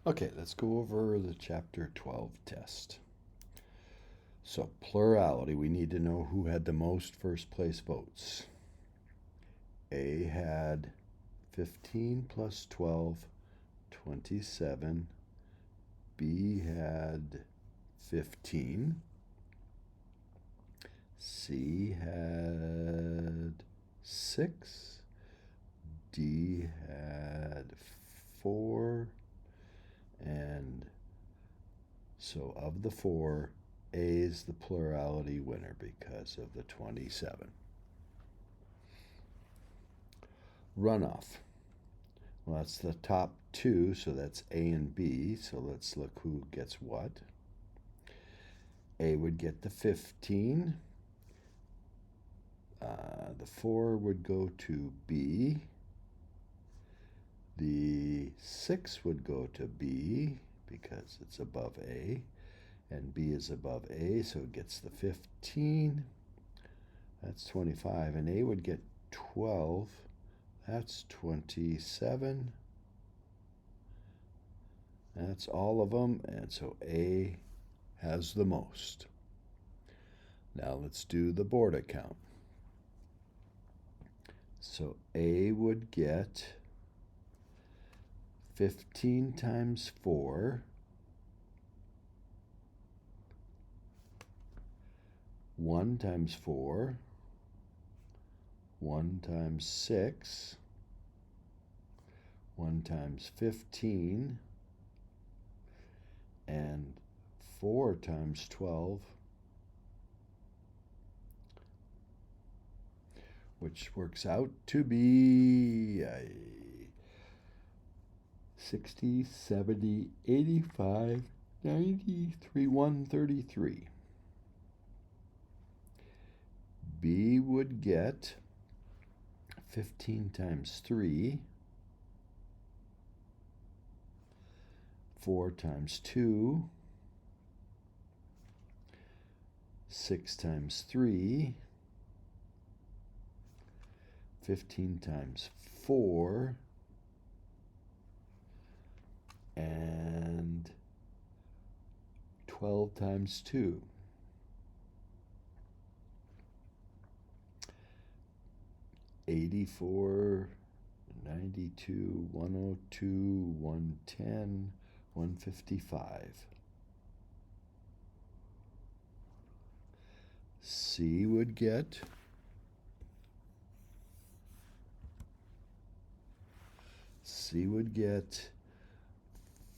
Okay, let's go over the chapter 12 test. So, plurality, we need to know who had the most first place votes. A had 15 plus 12, 27. B had 15. C had 6. D had 4. And so of the 4, A is the plurality winner because of the 27. Runoff. Well, that's the top 2, so that's A and B. So let's look who gets what. A would get the 15. The 4 would go to B. The 6 would go to B because it's above A. And B is above A, so it gets the 15. That's 25. And A would get 12. That's 27. That's all of them, and so A has the most. Now let's do the board account. So A would get 15 times 4, 1 times 4, 1 times 6, 1 times 15, and 4 times 12, which works out to be 60, 70, 85, 93, 133. B would get 15 times 3, 4 times 2, 6 times 3, 15 times 4, and 12 times 2. 84, 92, 102, 110, 155. C would get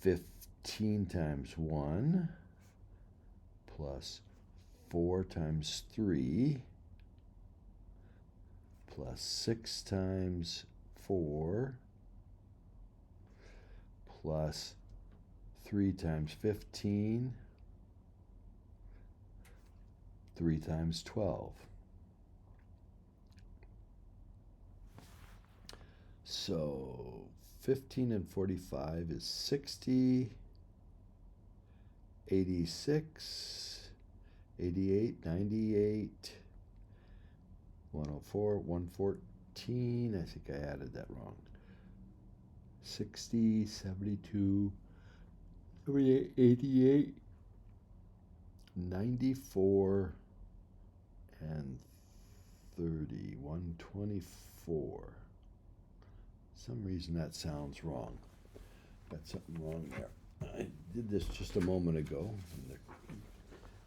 15 times 1 plus 4 times 3 plus 6 times 4 plus 3 times 15, 3 times 12. So 15 and 45 is 60, 86, 88, 98, 104, 114. I think I added that wrong. 60, 72, 78, 88, 94, and 30, 124. Some reason that sounds wrong. Got something wrong there. I did this just a moment ago,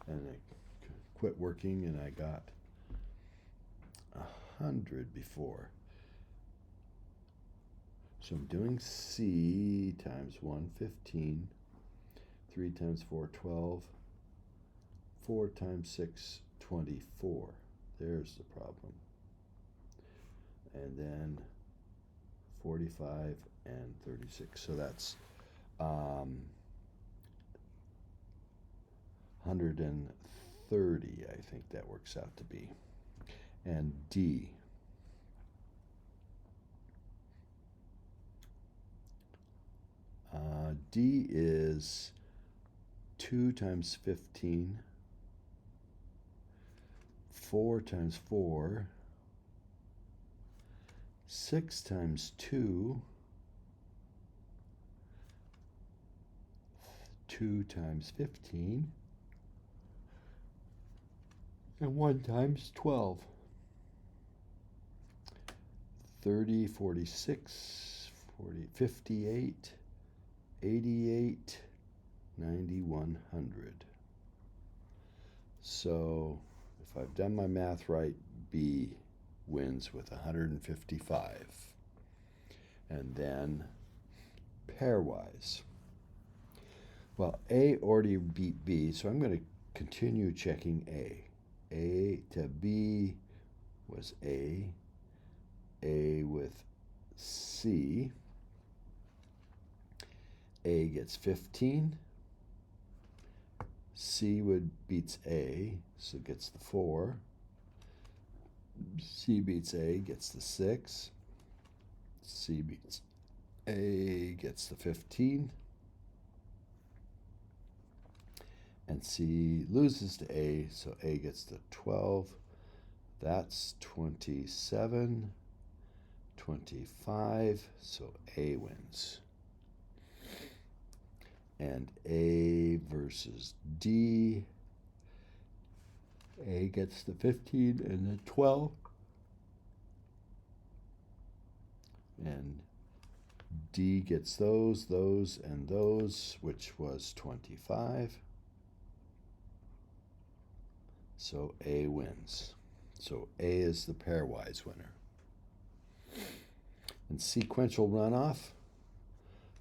and it quit working, and I got 100 before. So I'm doing C times 1, 15, 3 times 4, 12, 4 times 6, 24. There's the problem. And then 45 and 36. So that's 130, I think that works out to be. And D. D is 2 times 15, 4 times 4, 6 times 2, 2 times 15, and 1 times 12. 30, 46, 40, 58, 88, 9100. So if I've done my math right, B wins with 155. And then pairwise. Well, A already beat B, so I'm going to continue checking A. A to B was A with C. A gets 15. C beats A, so gets the 4. C beats A, gets the 6. C beats A, gets the 15. And C loses to A, so A gets the 12. That's 27, 25, so A wins. And A versus D. A gets the 15 and the 12. And D gets those, and those, which was 25. So A wins. So A is the pairwise winner. In sequential runoff,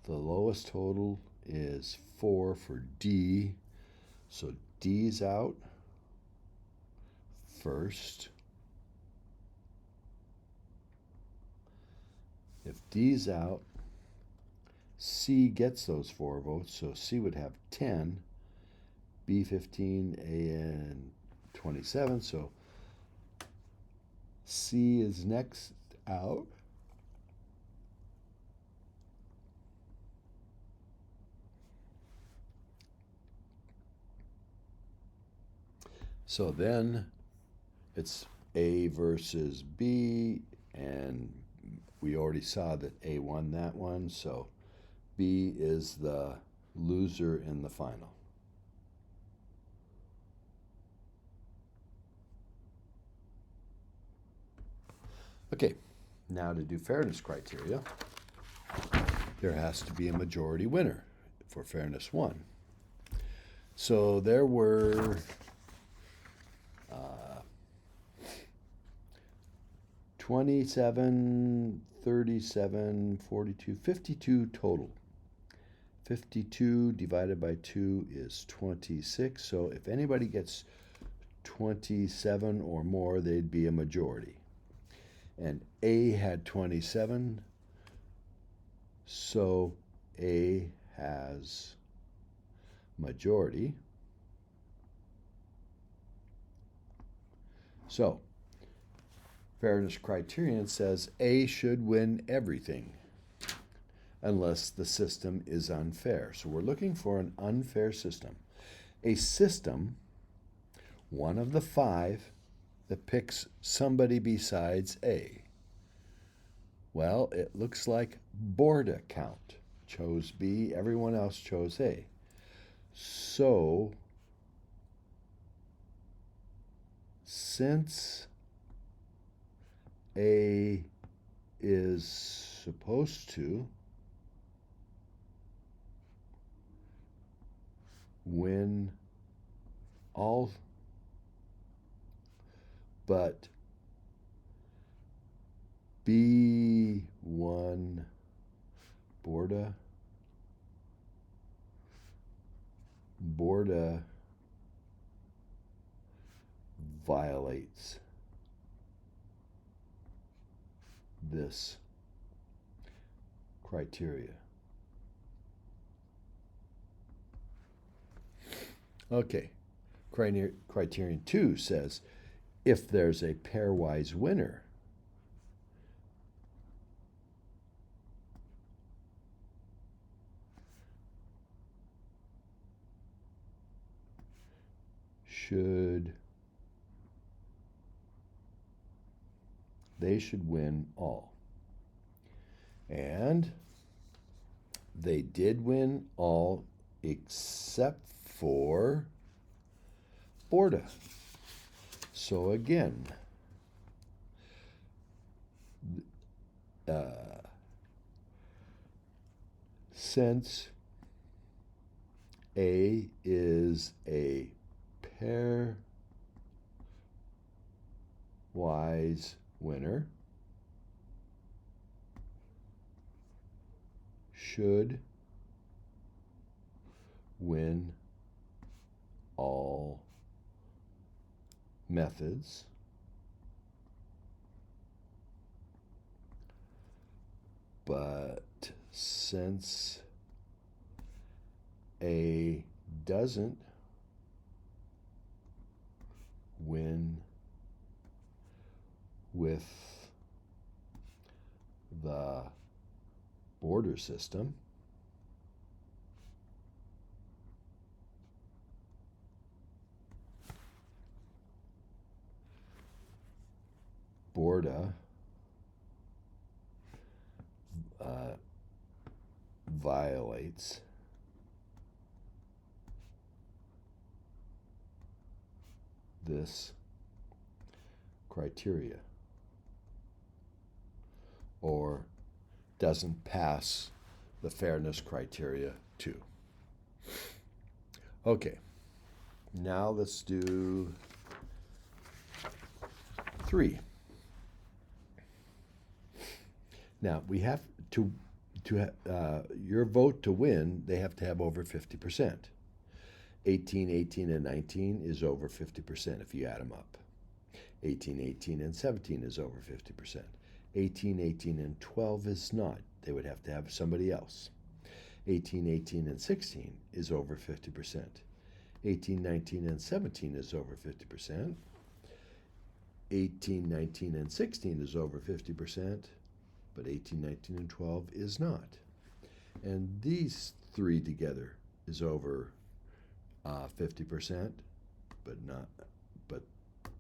the lowest total is 4 for D. So D's out first. If D's out, C gets those 4 votes, so C would have 10, B 15, A and 27, so C is next out. So then it's A versus B, and we already saw that A won that one, so B is the loser in the final. Okay, now to do fairness criteria, there has to be a majority winner for fairness 1. So there were 27, 37, 42, 52 total. 52 divided by 2 is 26. So if anybody gets 27 or more, they'd be a majority. And A had 27, so A has majority. So fairness criterion says A should win everything unless the system is unfair. So we're looking for an unfair system. A system, one of the 5, that picks somebody besides A. Well, it looks like Borda count chose B, everyone else chose A. So since A is supposed to win all but B won Borda violates this criteria. Okay, criterion 2 says if there's a pairwise winner, they should win all. And they did win all except for Borda. So again, since A is a pairwise winner, should win all methods, but since A doesn't win with the border system, Borda violates this criteria or doesn't pass the fairness criteria too. Okay, now let's do 3. Now we have to your vote to win, they have to have over 50%. 18, 18, and 19 is over 50% if you add them up. 18, 18, and 17 is over 50%. 18, 18, and 12 is not. They would have to have somebody else. 18, 18, and 16 is over 50%. 18, 19, and 17 is over 50%. 18, 19, and 16 is over 50%, but 18, 19, and 12 is not. And these 3 together is over 50%, but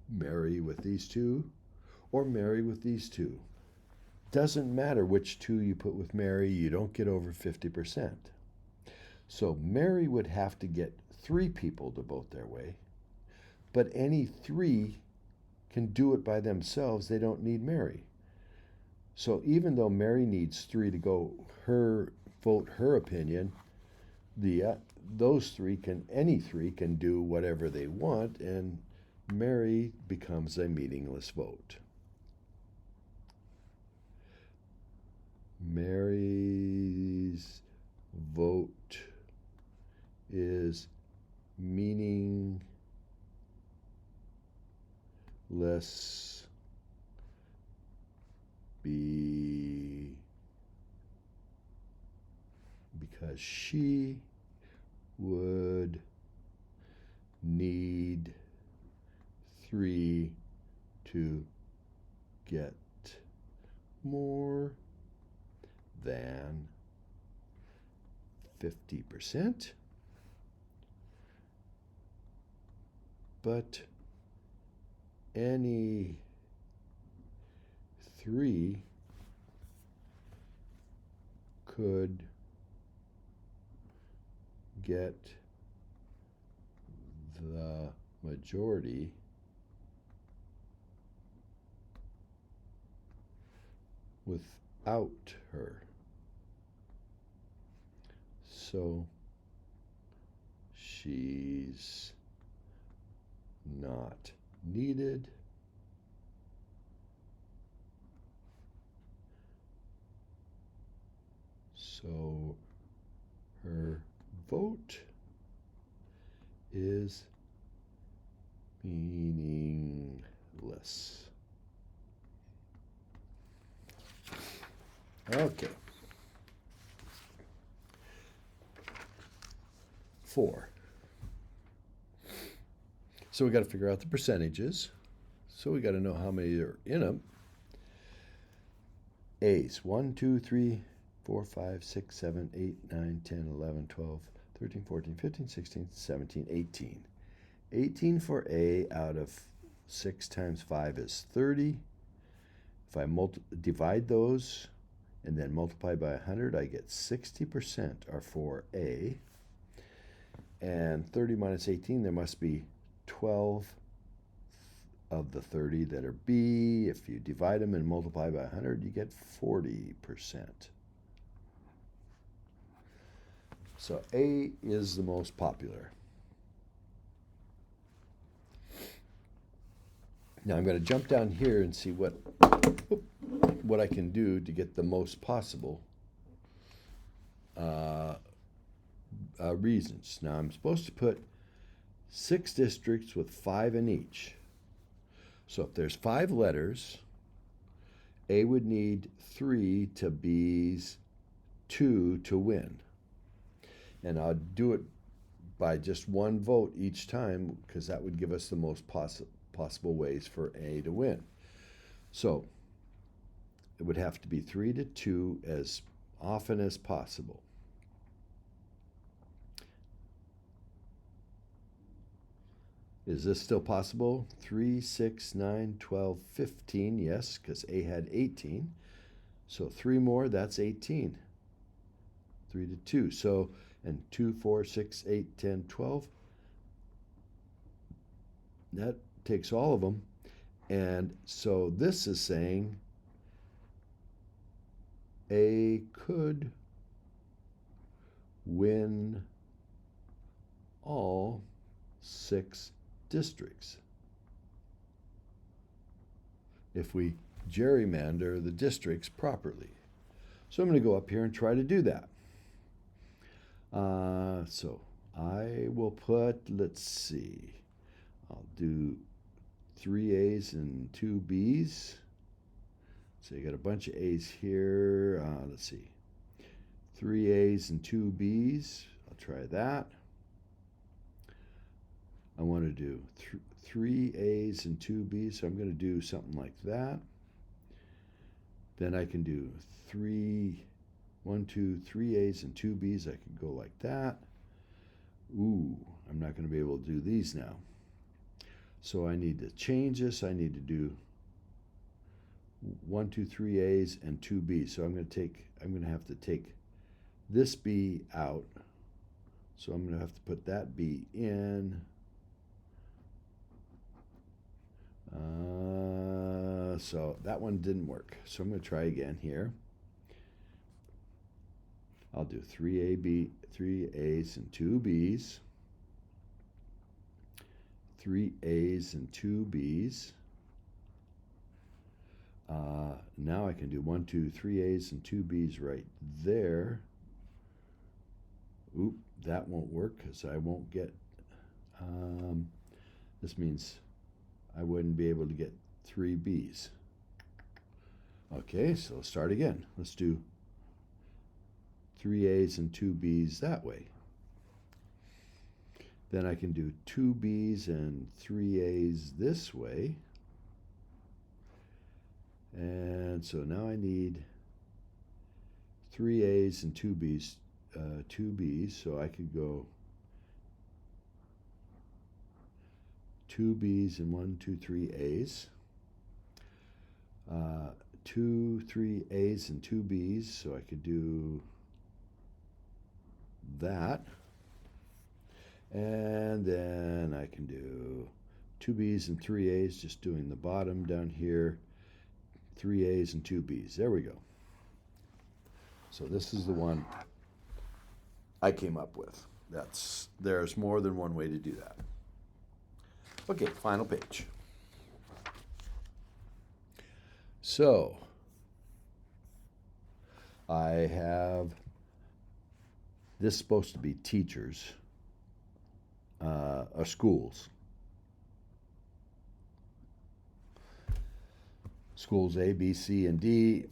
marry with these 2 or marry with these 2. Doesn't matter which 2 you put with Mary, you don't get over 50%. So Mary would have to get 3 people to vote their way, but any 3 can do it by themselves. They don't need Mary. So even though Mary needs 3 to go vote her opinion, those 3 any 3 can do whatever they want, and Mary becomes a meaningless vote. Mary's vote is meaningless because she would need 3 to get more than 50%, but any 3 could get the majority without her. So she's not needed. So her vote is meaningless. Okay. 4. So we got to figure out the percentages. So we got to know how many are in them. A's 1, 2, 3, 4, 5, 6, 7, 8, 9, 10, 11, 12, 13, 14, 15, 16, 17, 18. 18 for A out of 6 times 5 is 30. If I divide those and then multiply by 100, I get 60% are for A. And 30 minus 18, there must be 12 of the 30 that are B. If you divide them and multiply by 100, you get 40%. So A is the most popular. Now I'm going to jump down here and see what I can do to get the most possible reasons. Now I'm supposed to put 6 districts with 5 in each. So if there's 5 letters, A would need 3 to B's 2 to win. And I'll do it by just one vote each time because that would give us the most possible ways for A to win. So it would have to be 3 to 2 as often as possible. Is this still possible? 3, 6, 9, 12, 15. Yes, because A had 18. So 3 more, that's 18. 3 to 2. So, and 2, 4, 6, 8, 10, 12. That takes all of them. And so this is saying A could win all 6 districts if we gerrymander the districts properly. So I'm going to go up here and try to do that. So I will put, let's see, I'll do 3 A's and 2 B's. So you got a bunch of A's here. Let's see, 3 A's and 2 B's. I'll try that. I want to do 3 A's and 2 B's, so I'm going to do something like that. Then I can do 1, 2, 3 A's and 2 B's. I can go like that. Ooh, I'm not going to be able to do these now. So I need to change this. I need to do 1, 2, 3 A's and 2 B's. So I'm going to have to take this B out. So I'm going to have to put that B in. So that one didn't work. So I'm going to try again here. I'll do 3 A's and 2 B's. 3 A's and 2 B's. Now I can do 1, 2, 3 A's and 2 B's right there. Oop, that won't work because I won't get, this means I wouldn't be able to get 3 B's. Okay, so let's start again. Let's do 3 A's and 2 B's that way. Then I can do 2 B's and 3 A's this way. And so now I need 3 A's and 2 B's, 2 B's. So I could go 2 B's and 1, 2, 3 A's. 2, 3 A's and 2 B's. So I could do that. And then I can do 2 B's and 3 A's, just doing the bottom down here. 3 A's and 2 B's. There we go. So this is the one I came up with. There's more than one way to do that. Okay, final page. So I have this supposed to be teachers or schools. Schools A, B, C, and D,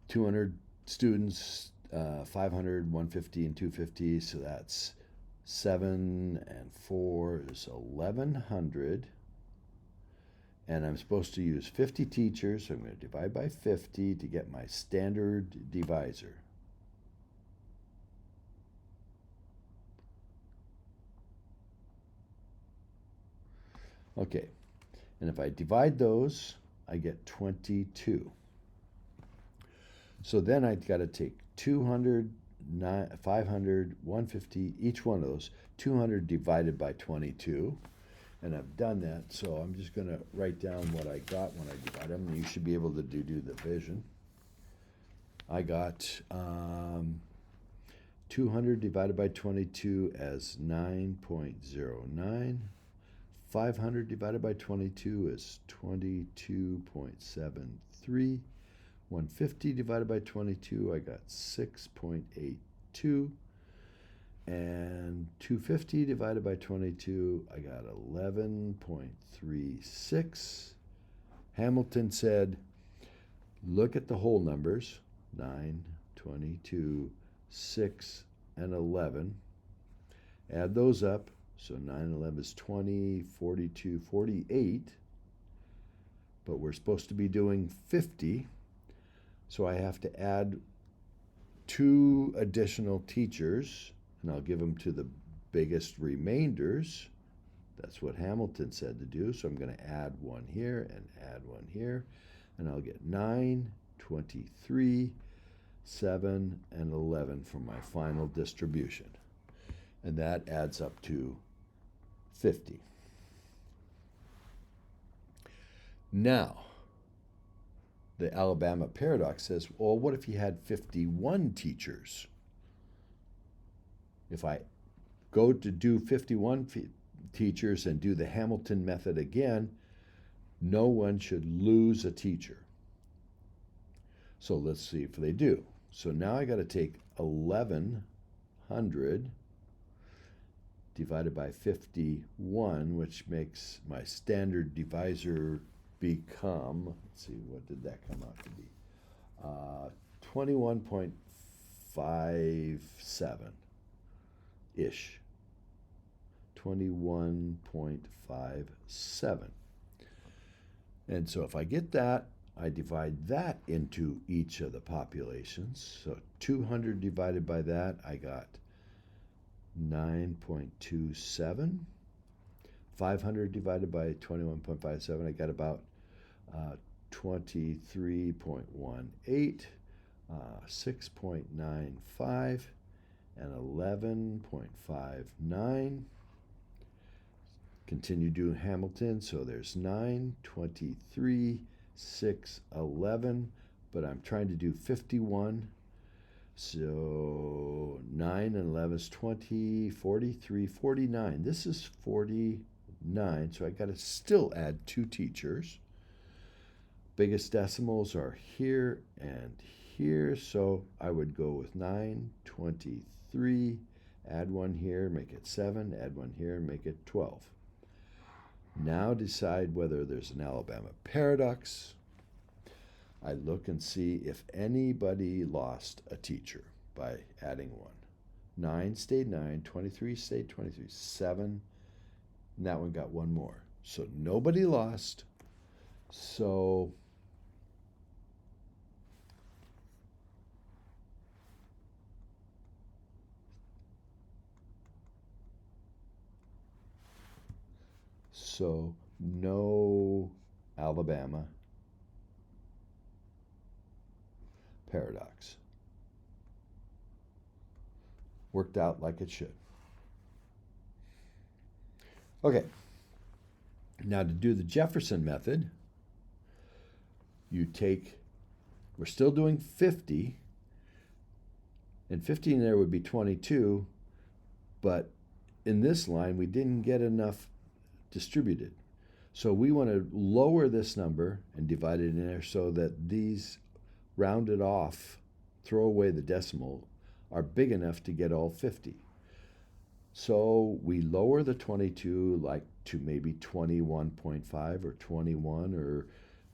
200 students, 500, 150, and 250. So that's 7 and 4 is 1,100. And I'm supposed to use 50 teachers, so I'm going to divide by 50 to get my standard divisor. Okay, and if I divide those, I get 22. So then I've got to take 200 500, 150, each one of those, 200 divided by 22. And I've done that, so I'm just going to write down what I got when I divide them. You should be able to do the division. I got 200 divided by 22 as 9.09. 500 divided by 22 is 22.73. 150 divided by 22, I got 6.82. And 250 divided by 22, I got 11.36. Hamilton said, look at the whole numbers, 9, 22, 6, and 11. Add those up. So 9 and 11 is 20, 42, 48. But we're supposed to be doing 50. So I have to add 2 additional teachers, and I'll give them to the biggest remainders. That's what Hamilton said to do. So I'm going to add 1 here and add 1 here. And I'll get 9, 23, 7, and 11 for my final distribution. And that adds up to 50. Now, the Alabama paradox says, well, what if you had 51 teachers? If I go to do 51 teachers and do the Hamilton method again, no one should lose a teacher. So let's see if they do. So now I got to take 1100 divided by 51, which makes my standard divisor become, let's see, what did that come out to be? 21.57-ish. 21.57. And so if I get that, I divide that into each of the populations. So 200 divided by that, I got 9.27. 500 divided by 21.57, I got about 23.18, 6.95, and 11.59. Continue doing Hamilton, so there's 9, 23, 6, 11, but I'm trying to do 51. So 9 and 11 is 20, 43, 49. This is 49, so I got to still add 2 teachers. Biggest decimals are here and here, so I would go with 9, 23, add 1 here, make it 7, add 1 here, make it 12. Now decide whether there's an Alabama paradox. I look and see if anybody lost a teacher by adding 1. 9 stayed 9, 23 stayed 23, 7, and that one got 1 more. So nobody lost. So no Alabama paradox. Worked out like it should. Okay, now to do the Jefferson method, you take, we're still doing 50, and 50 in there would be 22, but in this line we didn't get enough distributed. So we want to lower this number and divide it in there so that these rounded off, throw away the decimal, are big enough to get all 50. So we lower the 22 like to maybe 21.5 or 21 or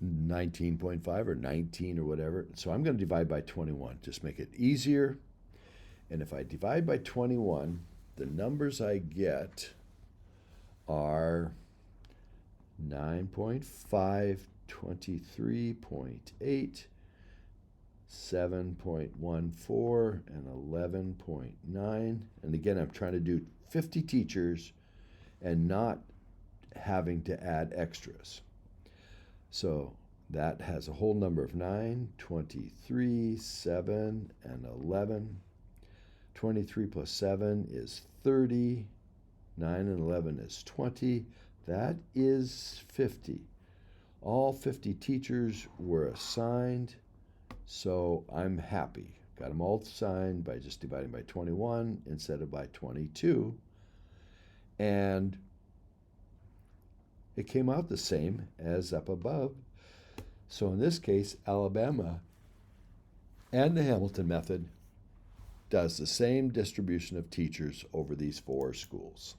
19.5 or 19 or whatever. So I'm going to divide by 21, just make it easier. And if I divide by 21, the numbers I get are 9.5, 23.8, 7.14, and 11.9. And again, I'm trying to do 50 teachers and not having to add extras. So that has a whole number of 9, 23, 7, and 11. 23 plus 7 is 30. 9 and 11 is 20. That is 50. All 50 teachers were assigned, so I'm happy. Got them all assigned by just dividing by 21 instead of by 22. And it came out the same as up above. So in this case, Alabama and the Hamilton method does the same distribution of teachers over these 4 schools.